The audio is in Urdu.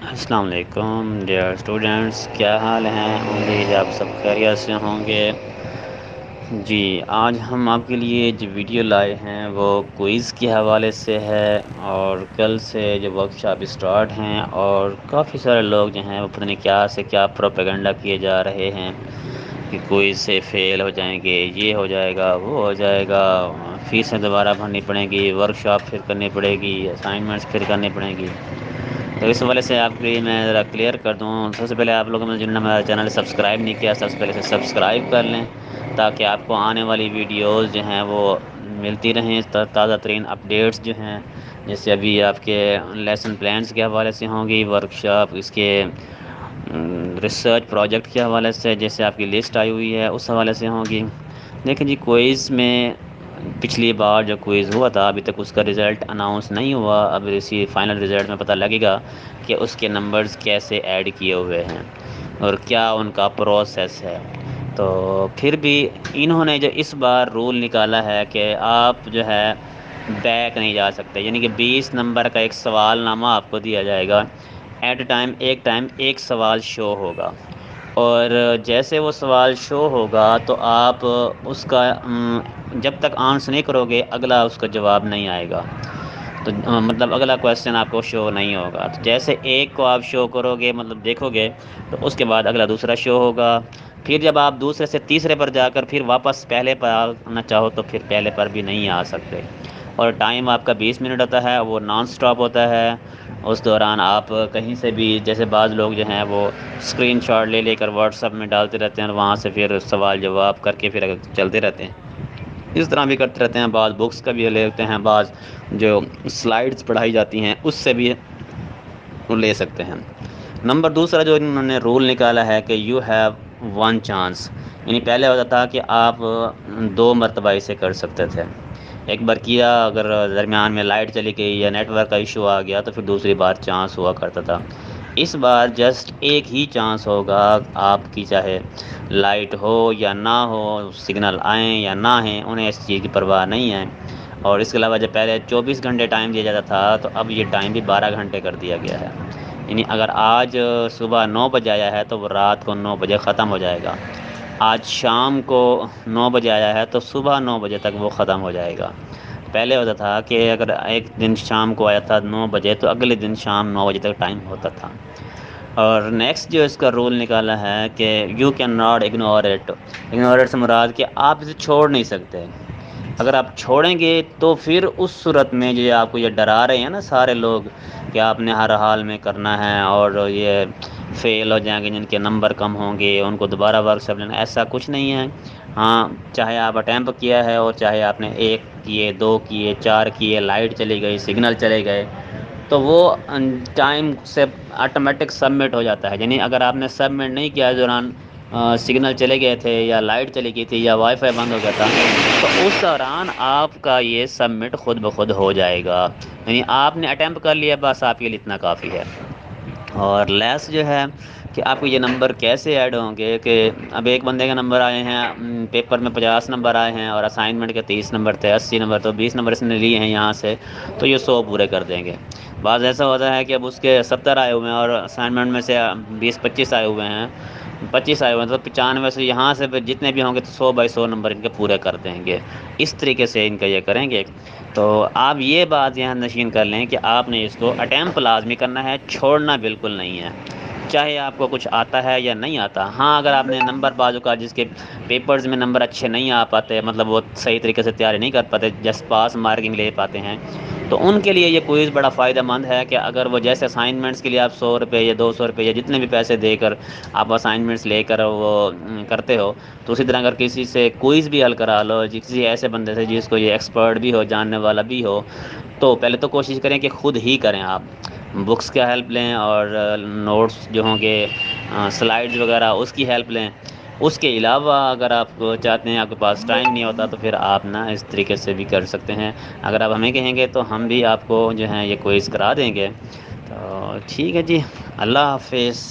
السلام علیکم ڈیئر اسٹوڈنٹس، کیا حال ہیں؟ امید آپ سب خیریت سے ہوں گے۔ جی، آج ہم آپ کے لیے جو ویڈیو لائے ہیں وہ کوئز کے حوالے سے ہے، اور کل سے جو ورکشاپ اسٹارٹ ہیں اور کافی سارے لوگ جو ہیں وہ پتہ نہیں کیا سے کیا پروپیگنڈا کیے جا رہے ہیں کہ کوئز سے فیل ہو جائیں گے، یہ ہو جائے گا، وہ ہو جائے گا، فیسیں دوبارہ بھرنی پڑیں گی، ورکشاپ پھر کرنی پڑے گی، اسائنمنٹس پھر کرنی پڑیں گی۔ تو اس حوالے سے آپ کے لیے میں ذرا کلیئر کر دوں۔ سب سے پہلے آپ لوگوں نے جنہوں نے ہمارا چینل سبسکرائب نہیں کیا، سب سے پہلے سے سبسکرائب کر لیں تاکہ آپ کو آنے والی ویڈیوز جو ہیں وہ ملتی رہیں، تازہ ترین اپڈیٹس جو ہیں، جیسے ابھی آپ کے لیسن پلانس کے حوالے سے ہوں گی، ورکشاپ اس کے ریسرچ پروجیکٹ کے حوالے سے جیسے آپ کی لسٹ آئی ہوئی ہے اس حوالے سے ہوں گی۔ دیکھیں جی، کوئز میں پچھلی بار جو کوئز ہوا تھا ابھی تک اس کا رزلٹ اناؤنس نہیں ہوا، اب اسی فائنل رزلٹ میں پتہ لگے گا کہ اس کے نمبرز کیسے ایڈ کیے ہوئے ہیں اور کیا ان کا پروسیس ہے۔ تو پھر بھی انہوں نے جو اس بار رول نکالا ہے کہ آپ جو ہے بیک نہیں جا سکتے، یعنی کہ 20 نمبر کا ایک سوال نامہ آپ کو دیا جائے گا، ایٹ اے ٹائم ایک سوال شو ہوگا، اور جیسے وہ سوال شو ہوگا تو آپ اس کا جب تک آنسر نہیں کرو گے اگلا اس کا جواب نہیں آئے گا، تو مطلب اگلا کویسچن آپ کو شو نہیں ہوگا۔ تو جیسے ایک کو آپ شو کرو گے، مطلب دیکھو گے، تو اس کے بعد اگلا دوسرا شو ہوگا، پھر جب آپ دوسرے سے تیسرے پر جا کر پھر واپس پہلے پر آنا چاہو تو پھر پہلے پر بھی نہیں آ سکتے، اور ٹائم آپ کا 20 منٹ ہوتا ہے، وہ نان سٹاپ ہوتا ہے۔ اس دوران آپ کہیں سے بھی، جیسے بعض لوگ جو ہیں وہ اسکرین شاٹ لے لے کر واٹس ایپ میں ڈالتے رہتے ہیں اور وہاں سے پھر سوال جواب کر کے پھر چلتے رہتے ہیں، اس طرح بھی کرتے رہتے ہیں۔ بعض بکس کا بھی لیتے ہیں، بعض جو سلائڈز پڑھائی جاتی ہیں اس سے بھی لے سکتے ہیں۔ نمبر دوسرا جو انہوں نے رول نکالا ہے کہ یو ہیو ون چانس، یعنی پہلے ہوتا تھا کہ آپ 2 مرتبہ اسے کر سکتے تھے، ایک بار کیا، اگر درمیان میں لائٹ چلی گئی یا نیٹ ورک کا ایشو آ گیا تو پھر دوسری بار چانس ہوا کرتا تھا۔ اس بار جسٹ ایک ہی چانس ہوگا، آپ کی چاہے لائٹ ہو یا نہ ہو، سگنل آئیں یا نہ آئیں، انہیں اس چیز کی پرواہ نہیں ہے۔ اور اس کے علاوہ جب پہلے 24 گھنٹے ٹائم دیا جاتا تھا تو اب یہ ٹائم بھی 12 گھنٹے کر دیا گیا ہے، یعنی اگر آج صبح 9 بجے آیا ہے تو وہ رات کو 9 بجے ختم ہو جائے گا، آج شام کو 9 بجے آیا ہے تو صبح 9 بجے تک وہ ختم ہو جائے گا۔ پہلے ہوتا تھا کہ اگر ایک دن شام کو آیا تھا 9 بجے تو اگلے دن شام 9 بجے تک ٹائم ہوتا تھا۔ اور نیکسٹ جو اس کا رول نکالا ہے کہ you can not ignore it, ignore it سے مراد کہ آپ اسے چھوڑ نہیں سکتے، اگر آپ چھوڑیں گے تو پھر اس صورت میں جو آپ کو یہ ڈرا رہے ہیں نا سارے لوگ کہ آپ نے ہر حال میں کرنا ہے اور یہ فیل ہو جائیں گے، جن کے نمبر کم ہوں گے ان کو دوبارہ ورکشاپ لینا، ایسا کچھ نہیں ہے۔ ہاں، چاہے آپ اٹیمپٹ کیا ہے اور چاہے آپ نے 1 کیے، 2 کیے، 4 کیے، لائٹ چلی گئی، سگنل چلے گئے، تو وہ ٹائم سے آٹومیٹک سبمٹ ہو جاتا ہے، یعنی اگر آپ نے سبمٹ نہیں کیا اس دوران، سگنل چلے گئے تھے یا لائٹ چلی گئی تھی یا وائی فائی بند ہو گیا تھا، تو اس دوران آپ کا یہ سبمٹ خود بخود ہو جائے گا، یعنی آپ نے اٹیمپٹ کر لیا، بس آپ کے لیے اتنا کافی ہے۔ اور لیس جو ہے کہ آپ کو یہ نمبر کیسے ایڈ ہوں گے کہ اب ایک بندے کے نمبر آئے ہیں پیپر میں 50 نمبر آئے ہیں اور اسائنمنٹ کے 30 نمبر تھے، 80 نمبر، تو 20 نمبر اس نے لیے ہیں یہاں سے، تو یہ 100 پورے کر دیں گے۔ بعض ایسا ہوتا ہے کہ اب اس کے 70 آئے ہوئے ہیں اور اسائنمنٹ میں سے 20-25 آئے ہوئے ہیں، 25 آئے ہوئے ہیں، تو 95 سے یہاں سے جتنے بھی ہوں گے تو 100/100 نمبر ان کے پورے کر دیں گے، اس طریقے سے ان کا یہ کریں گے۔ تو آپ یہ بات یہاں نشین کر لیں کہ آپ نے اس کو اٹیمپٹ لازمی کرنا ہے، چھوڑنا بالکل نہیں ہے، چاہے آپ کو کچھ آتا ہے یا نہیں آتا۔ ہاں، اگر آپ نے نمبر بازو کا جس کے پیپرز میں نمبر اچھے نہیں آ پاتے، مطلب وہ صحیح طریقے سے تیاری نہیں کر پاتے، جسٹ پاس مارکنگ لے پاتے ہیں، تو ان کے لیے یہ کوئز بڑا فائدہ مند ہے کہ اگر وہ جیسے اسائنمنٹس کے لیے آپ 100 روپے یا 200 روپے یا جتنے بھی پیسے دے کر آپ اسائنمنٹس لے کر وہ کرتے ہو، تو اسی طرح اگر کسی سے کوئز بھی حل کرا لو، کسی ایسے بندے سے جس کو یہ ایکسپرٹ بھی ہو، جاننے والا بھی ہو، تو پہلے تو کوشش کریں کہ خود ہی کریں، آپ بکس کا ہیلپ لیں اور نوٹس جو ہوں گے، سلائڈز وغیرہ اس کی ہیلپ لیں۔ اس کے علاوہ اگر آپ چاہتے ہیں، آپ کے پاس ٹائم نہیں ہوتا، تو پھر آپ نا اس طریقے سے بھی کر سکتے ہیں، اگر آپ ہمیں کہیں گے تو ہم بھی آپ کو جو ہے یہ کوئز کرا دیں گے۔ تو ٹھیک ہے جی، اللہ حافظ۔